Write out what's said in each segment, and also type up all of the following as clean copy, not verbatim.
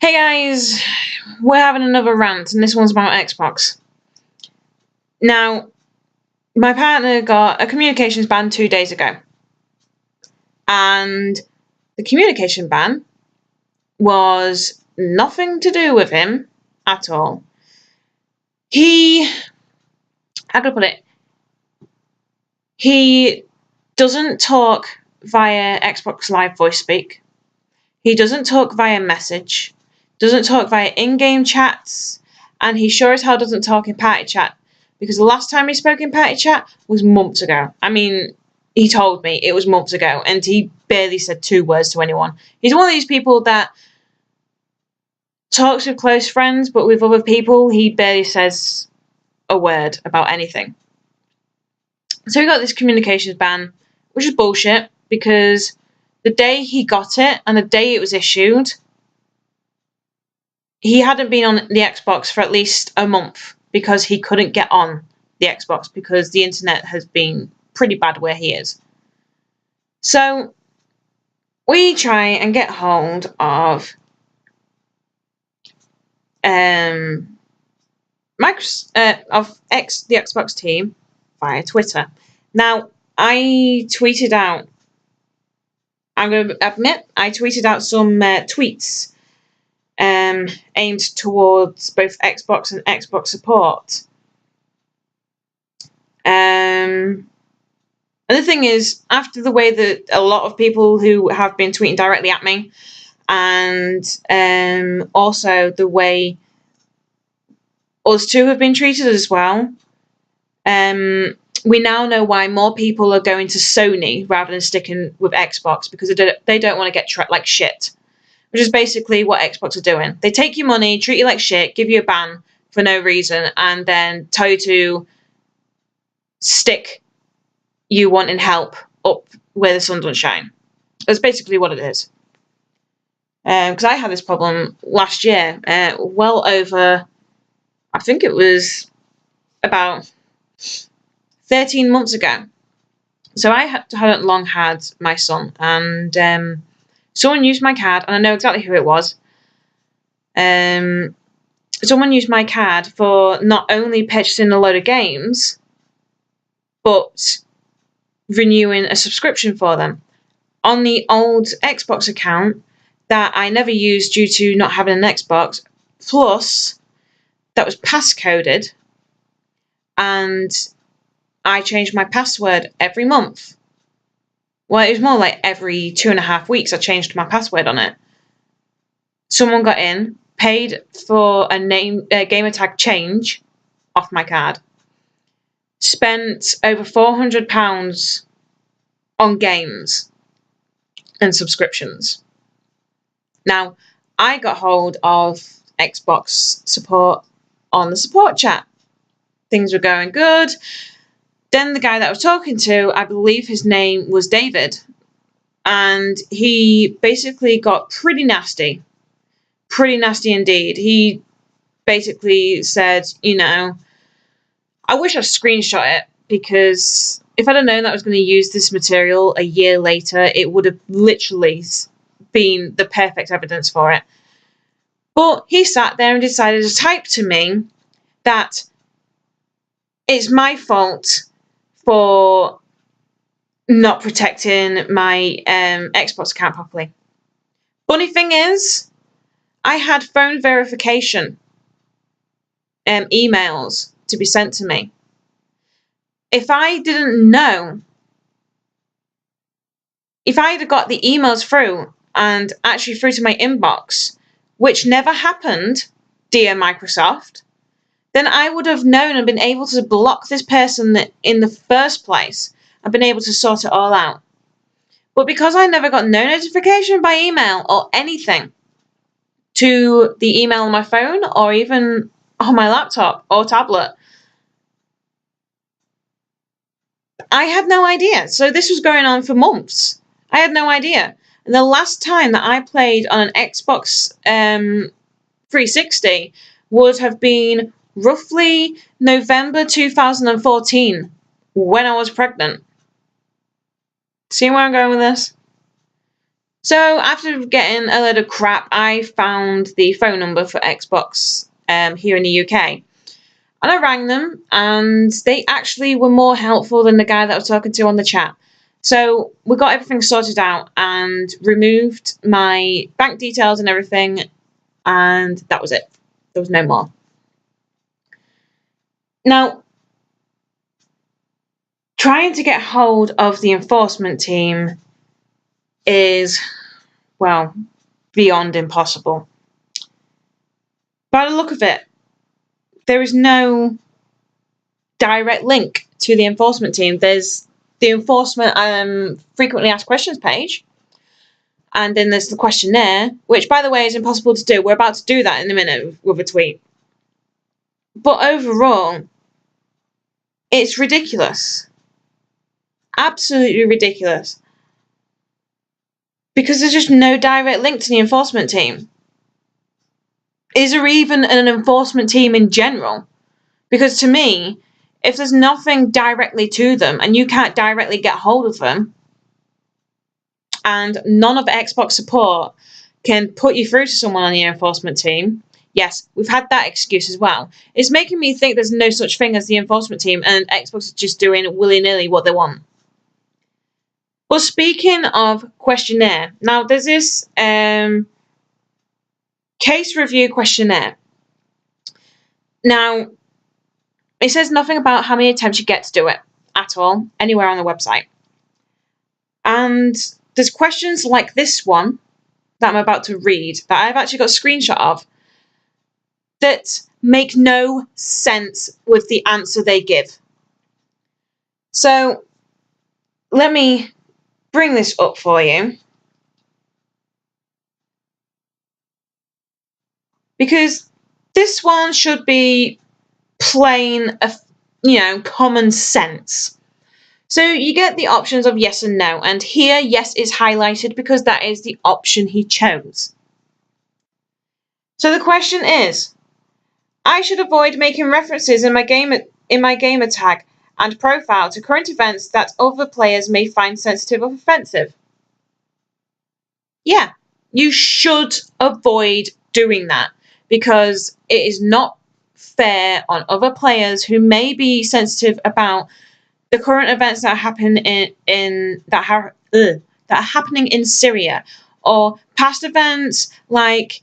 Hey guys, we're having another rant, and this one's about Xbox. Now, my partner got a communications ban 2 days ago, and the communication ban was nothing to do with him at all. How can I put it? He doesn't talk via Xbox Live voice speak. He doesn't talk via message. Doesn't talk via in-game chats, and he sure as hell doesn't talk in party chat, because the last time he spoke in party chat was months ago. I mean, he told me it was months ago, and he barely said 2 words to anyone. He's one of these people that talks with close friends, but with other people, he barely says a word about anything. So he got this communications ban, which is bullshit, because the day he got it and the day it was issued, he hadn't been on the Xbox for at least a month because he couldn't get on the Xbox because the internet has been pretty bad where he is. So we try and get hold of the Xbox team via Twitter. Now, I'm going to admit, I tweeted out some tweets aimed towards both Xbox and Xbox support. And the thing is, after the way that a lot of people who have been tweeting directly at me, and also the way us two have been treated as well, we now know why more people are going to Sony rather than sticking with Xbox, because they don't want to get treated like shit. Which is basically what Xbox are doing. They take your money, treat you like shit, give you a ban for no reason, and then tell you to stick you wanting help up where the sun don't shine. That's basically what it is. Because I had this problem last year, well over, I think it was about 13 months ago. So I hadn't long had my son, and someone used my card, and I know exactly who it was. Someone used my card for not only purchasing a load of games, but renewing a subscription for them on the old Xbox account that I never used due to not having an Xbox, plus that was passcoded, and I changed my password every month. Well, it was more like every 2.5 weeks I changed my password on it. Someone got in, paid for a gamer tag change off my card, spent over £400 on games and subscriptions. Now, I got hold of Xbox support on the support chat. Things were going good. Then the guy that I was talking to, I believe his name was David, and he basically got pretty nasty indeed. He basically said, I wish I screenshot it, because if I'd have known that I was going to use this material a year later, it would have literally been the perfect evidence for it. But he sat there and decided to type to me that it's my fault for not protecting my Xbox account properly. Funny thing is, I had phone verification emails to be sent to me. If I didn't know, if I had got the emails through and actually through to my inbox, which never happened, dear Microsoft, then I would have known and been able to block this person in the first place and been able to sort it all out. But because I never got no notification by email or anything to the email on my phone or even on my laptop or tablet, I had no idea. So this was going on for months. I had no idea. And the last time that I played on an Xbox 360 would have been roughly November 2014, when I was pregnant. See where I'm going with this? So after getting a load of crap, I found the phone number for Xbox here in the UK. And I rang them, and they actually were more helpful than the guy that I was talking to on the chat. So we got everything sorted out and removed my bank details and everything, and that was it. There was no more. Now, trying to get hold of the enforcement team is, well, beyond impossible. By the look of it, there is no direct link to the enforcement team. There's the enforcement frequently asked questions page, and then there's the questionnaire, which, by the way, is impossible to do. We're about to do that in a minute with a tweet. But overall, it's ridiculous. Absolutely ridiculous. Because there's just no direct link to the enforcement team. Is there even an enforcement team in general? Because to me, if there's nothing directly to them and you can't directly get hold of them, and none of Xbox support can put you through to someone on the enforcement team, yes, we've had that excuse as well. It's making me think there's no such thing as the enforcement team and Xbox is just doing willy-nilly what they want. Well, speaking of questionnaire, now there's this case review questionnaire. Now, it says nothing about how many attempts you get to do it at all, anywhere on the website. And there's questions like this one that I'm about to read that I've actually got a screenshot of that make no sense with the answer they give. So let me bring this up for you, because this one should be plain, common sense. So you get the options of yes and no, and here yes is highlighted because that is the option he chose. So the question is, I should avoid making references in my gamer tag and profile to current events that other players may find sensitive or offensive. Yeah, you should avoid doing that because it is not fair on other players who may be sensitive about the current events that happen that are happening in Syria, or past events like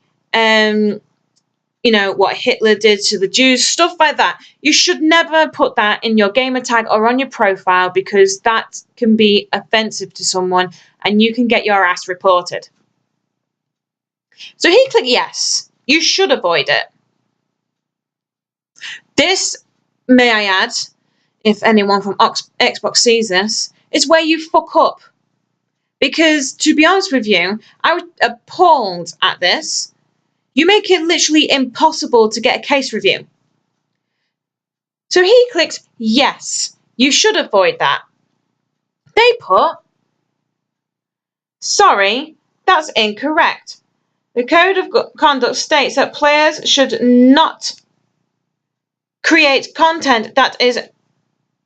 what Hitler did to the Jews, stuff like that. You should never put that in your gamer tag or on your profile because that can be offensive to someone and you can get your ass reported. So he clicked yes. You should avoid it. This, may I add, if anyone from Xbox sees this, is where you fuck up. Because, to be honest with you, I was appalled at this. You make it literally impossible to get a case review. So he clicked yes, you should avoid that. They put, sorry, that's incorrect. The Code of Conduct states that players should not create content that is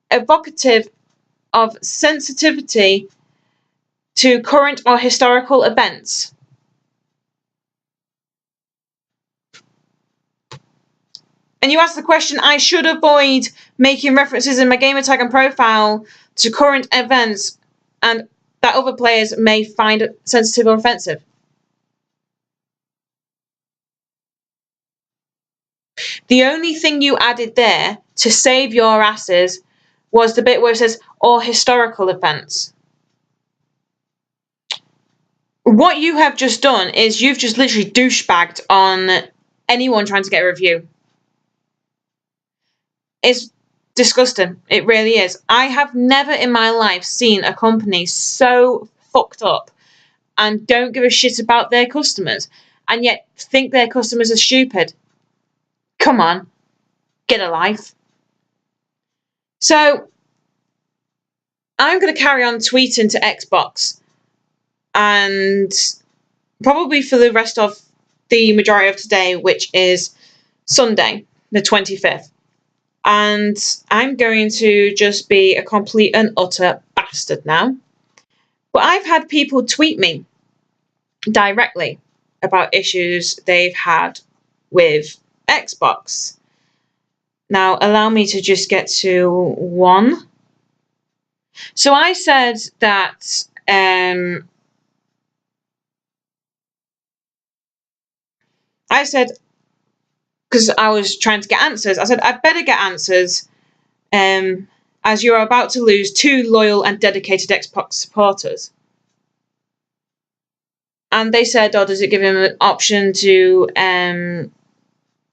evocative of sensitivity to current or historical events. And you ask the question, I should avoid making references in my gamer tag and profile to current events and that other players may find sensitive or offensive. The only thing you added there to save your asses was the bit where it says, or historical events. What you have just done is you've just literally douchebagged on anyone trying to get a review. It's disgusting. It really is. I have never in my life seen a company so fucked up and don't give a shit about their customers and yet think their customers are stupid. Come on, get a life. So I'm going to carry on tweeting to Xbox and probably for the rest of the majority of today, which is Sunday, the 25th. And I'm going to just be a complete and utter bastard now. But I've had people tweet me directly about issues they've had with Xbox. Now, allow me to just get to one. So I said that I said, because I was trying to get answers, I said, I'd better get answers, as you're about to lose 2 loyal and dedicated Xbox supporters. And they said, oh, does it give him an option to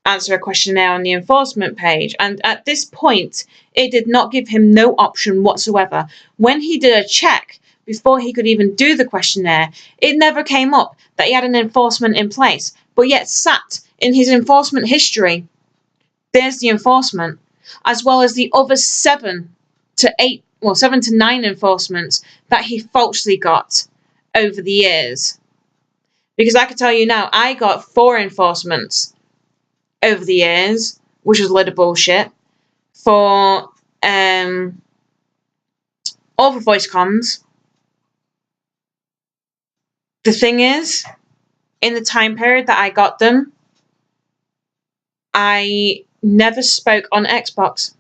answer a questionnaire on the enforcement page? And at this point, it did not give him no option whatsoever. When he did a check before he could even do the questionnaire, it never came up that he had an enforcement in place, but yet sat in his enforcement history, there's the enforcement, as well as the other 7 to 9 enforcements that he falsely got over the years. Because I can tell you now, I got 4 enforcements over the years, which was a load of bullshit, for all the voice comms. The thing is, in the time period that I got them, I never spoke on Xbox.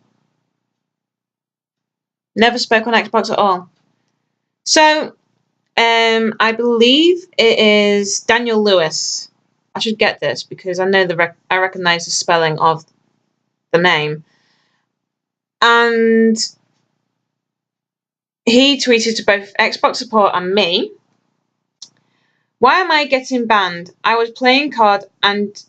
Never spoke on Xbox at all. So, I believe it is Daniel Lewis. I should get this because I know I recognise the spelling of the name. And he tweeted to both Xbox support and me, why am I getting banned? I was playing COD and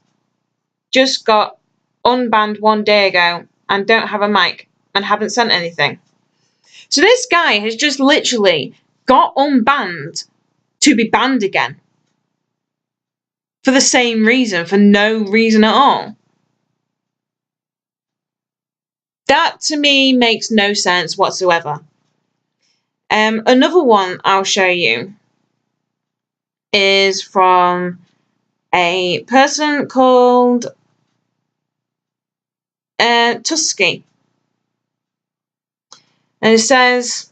just got unbanned 1 day ago and don't have a mic and haven't sent anything. So this guy has just literally got unbanned to be banned again. For the same reason, for no reason at all. That to me makes no sense whatsoever. Another one I'll show you is from a person called Tusky. And it says,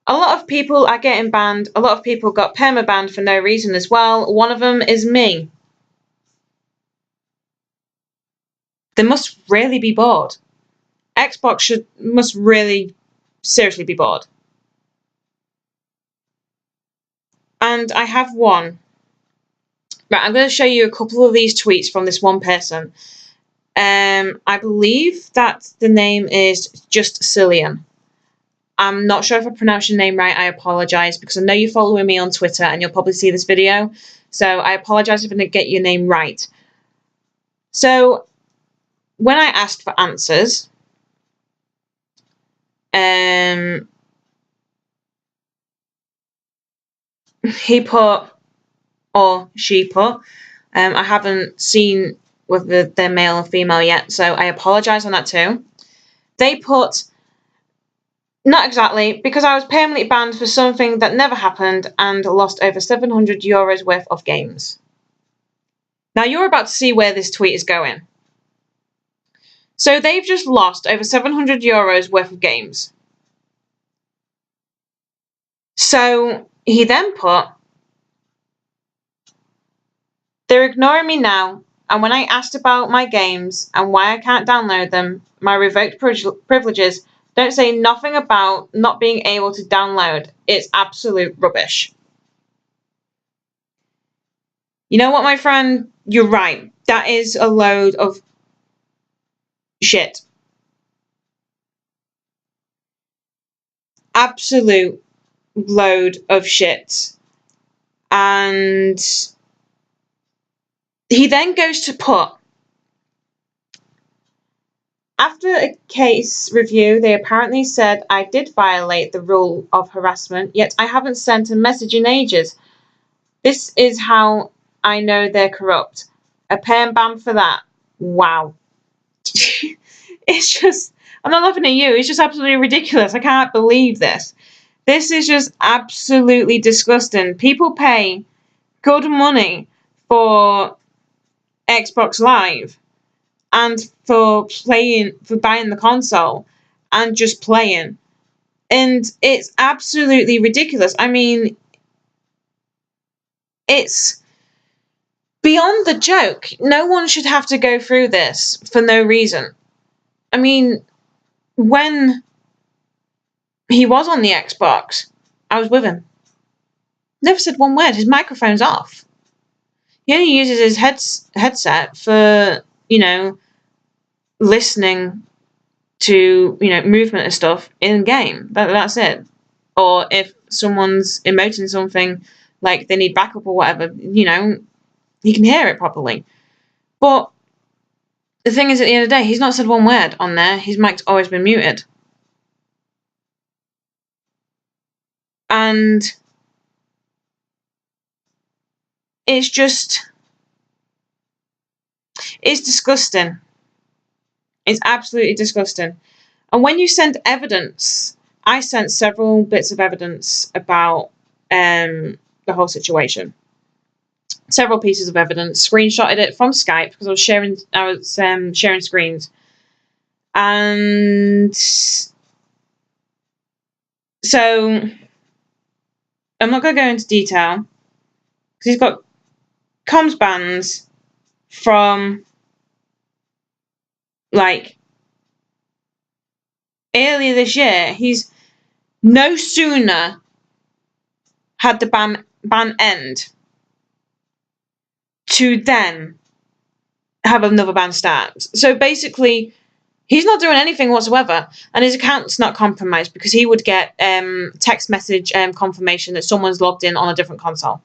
a lot of people are getting banned. A lot of people got perma-banned for no reason as well. One of them is me. They must really be bored. Xbox must really seriously be bored. And I have one. Right, I'm going to show you a couple of these tweets from this one person. I believe that the name is Just Cillian. I'm not sure if I pronounced your name right. I apologise because I know you're following me on Twitter and you'll probably see this video. So I apologise if I didn't get your name right. So when I asked for answers, he put, or she put, I haven't seen whether they're male or female yet, so I apologise on that too. They put, not exactly, because I was permanently banned for something that never happened and lost over €700 worth of games. Now you're about to see where this tweet is going. So they've just lost over €700 worth of games. So he then put, they're ignoring me now, and when I asked about my games and why I can't download them, my revoked privileges don't say nothing about not being able to download. It's absolute rubbish. You know what, my friend? You're right. That is a load of shit. Absolute load of shit. And he then goes to put, after a case review, they apparently said I did violate the rule of harassment, yet I haven't sent a message in ages. This is how I know they're corrupt. A perm ban for that. Wow. It's just, I'm not laughing at you, it's just absolutely ridiculous. I can't believe this. This is just absolutely disgusting. People pay good money for Xbox Live and for buying the console and just playing. And it's absolutely ridiculous. I mean, It's beyond the joke. No one should have to go through this for no reason. I mean, when he was on the Xbox, I was with him. Never said one word. His microphone's off. He only uses his headset for, listening to, movement and stuff in game. That's it. Or if someone's emoting something, like they need backup or whatever, he can hear it properly. But the thing is, at the end of the day, he's not said one word on there. His mic's always been muted. And it's disgusting. It's absolutely disgusting. And when you send evidence, I sent several bits of evidence about the whole situation. Several pieces of evidence, screenshotted it from Skype because I was sharing screens. And so I'm not going to go into detail because he's got comms bans from like earlier this year. He's no sooner had the ban end to then have another ban start. So basically, he's not doing anything whatsoever, and his account's not compromised because he would get text message confirmation that someone's logged in on a different console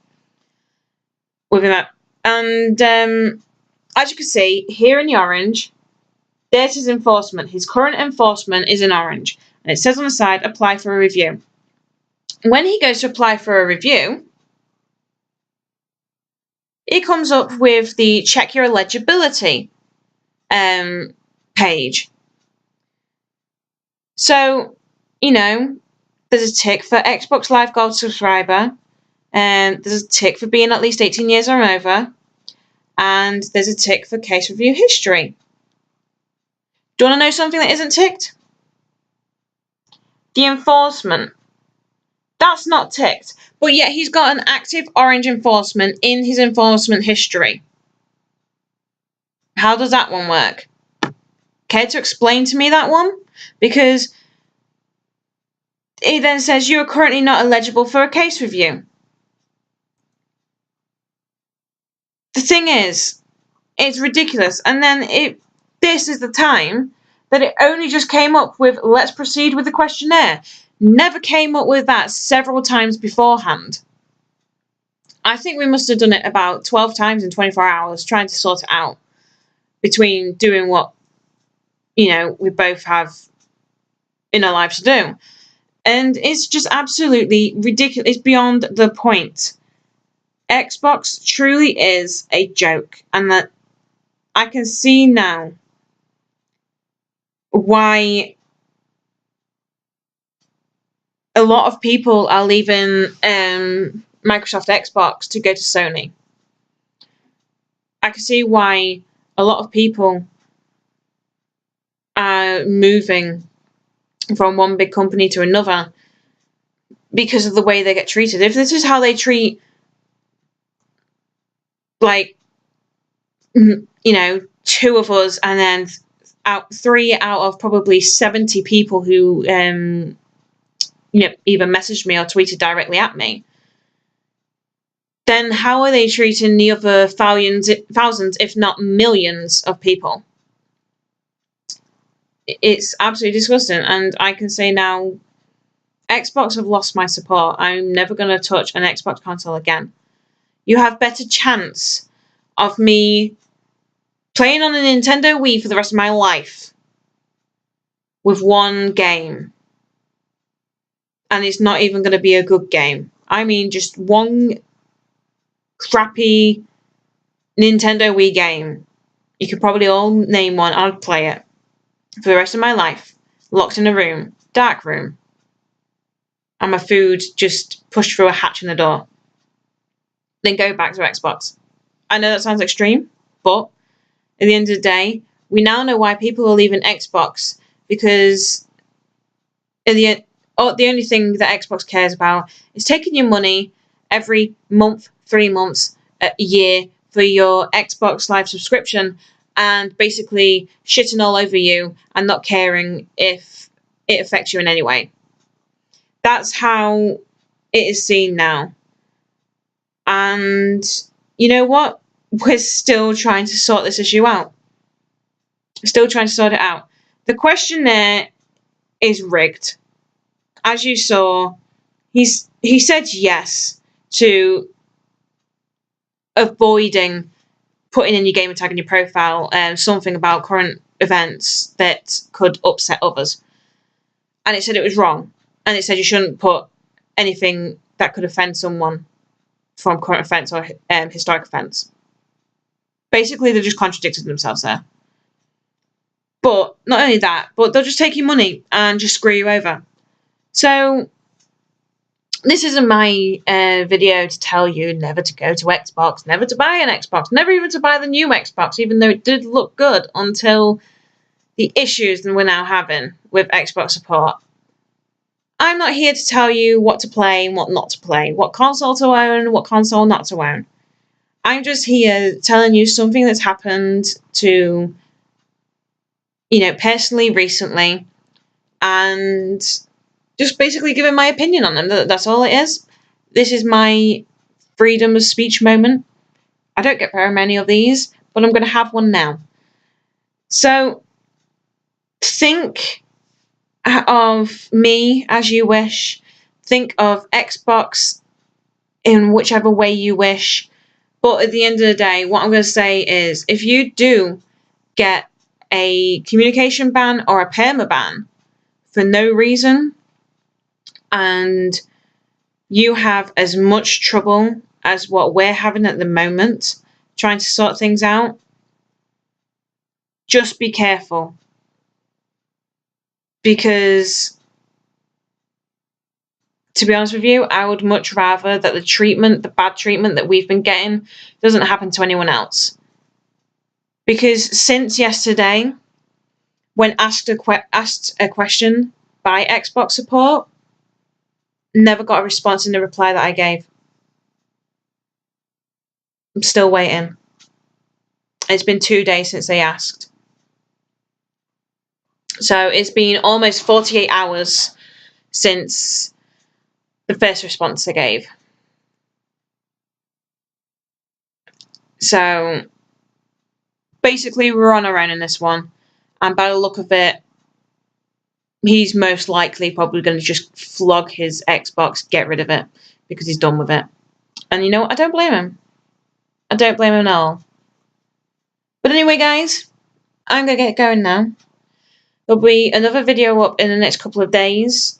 with him. And as you can see here in the orange, there's his enforcement. His current enforcement is in orange, and it says on the side, apply for a review. When he goes to apply for a review, it comes up with the check your eligibility page. So, there's a tick for Xbox Live Gold subscriber, and there's a tick for being at least 18 years or over, and there's a tick for case review history. Do you want to know something that isn't ticked? The enforcement. That's not ticked, but yet he's got an active orange enforcement in his enforcement history. How does that one work? Care to explain to me that one? Because it then says you are currently not eligible for a case review. The thing is, it's ridiculous. And then this is the time that it only just came up with, let's proceed with the questionnaire. Never came up with that several times beforehand. I think we must have done it about 12 times in 24 hours trying to sort it out between doing what, we both have in our lives to do. And it's just absolutely ridiculous. It's beyond the point. Xbox truly is a joke, and that I can see now why a lot of people are leaving Microsoft Xbox to go to Sony. I can see why a lot of people are moving from one big company to another because of the way they get treated. If this is how they treat, like, two of us, and then three out of probably 70 people who either messaged me or tweeted directly at me, then how are they treating the other thousands, if not millions of people? It's absolutely disgusting. And I can say now, Xbox have lost my support. I'm never going to touch an Xbox console again. You have better chance of me playing on a Nintendo Wii for the rest of my life with one game. And it's not even going to be a good game. I mean, just one crappy Nintendo Wii game. You could probably all name one. I'd play it for the rest of my life. Locked in a room. Dark room. And my food just pushed through a hatch in the door. Then go back to Xbox. I know that sounds extreme, but at the end of the day, we now know why people are leaving Xbox, because the only thing that Xbox cares about is taking your money every month 3 months, a year for your Xbox Live subscription, and basically shitting all over you and not caring if it affects you in any way. That's how it is seen now. And you know what? We're still trying to sort this issue out. Still trying to sort it out. The questionnaire is rigged. As you saw, he said yes to avoiding putting in your gamer tag in your profile something about current events that could upset others. And it said it was wrong. And it said you shouldn't put anything that could offend someone from current offence or historic offence. Basically, they just contradicted themselves there. But not only that, but they'll just take your money and just screw you over. So this isn't my video to tell you never to go to Xbox, never to buy an Xbox, never even to buy the new Xbox, even though it did look good until the issues that we're now having with Xbox support. I'm not here to tell you what to play and what not to play, what console to own, what console not to own. I'm just here telling you something that's happened to, personally recently, and just basically giving my opinion on them. That's all it is. This is my freedom of speech moment. I don't get very many of these, but I'm going to have one now. So, think of me as you wish. Think of Xbox in whichever way you wish. But at the end of the day, what I'm going to say is, if you do get a communication ban or a perma ban for no reason, and you have as much trouble as what we're having at the moment trying to sort things out, just be careful. Because, to be honest with you, I would much rather that the bad treatment that we've been getting doesn't happen to anyone else. Because since yesterday, when asked a question by Xbox support, never got a response in the reply that I gave. I'm still waiting. It's been 2 days since they asked. So it's been almost 48 hours since the first response I gave. So basically, we're on our own in this one. And by the look of it, he's most likely probably going to just flog his Xbox, get rid of it, because he's done with it. And you know what? I don't blame him. I don't blame him at all. But anyway, guys, I'm going to get going now. There'll be another video up in the next couple of days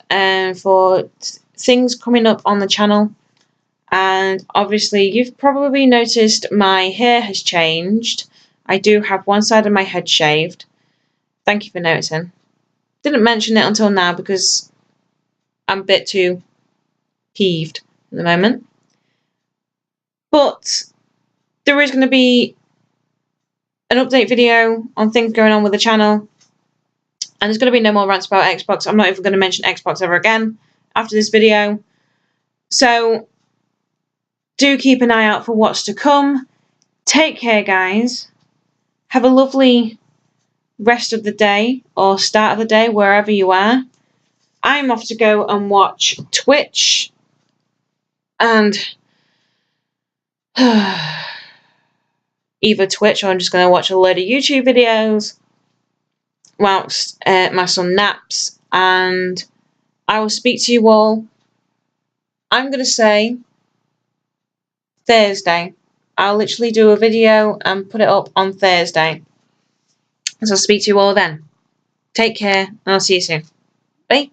for things coming up on the channel. And obviously, you've probably noticed my hair has changed. I do have one side of my head shaved. Thank you for noticing. Didn't mention it until now because I'm a bit too peeved at the moment. But there is going to be an update video on things going on with the channel. And there's going to be no more rants about Xbox. I'm not even going to mention Xbox ever again after this video. So, do keep an eye out for what's to come. Take care, guys. Have a lovely rest of the day or start of the day, wherever you are. I'm off to go and watch Twitch. And either Twitch or I'm just going to watch a load of YouTube videos whilst my son naps. And I will speak to you all, I'm going to say, Thursday. I'll literally do a video and put it up on Thursday. So I'll speak to you all then. Take care, and I'll see you soon. Bye.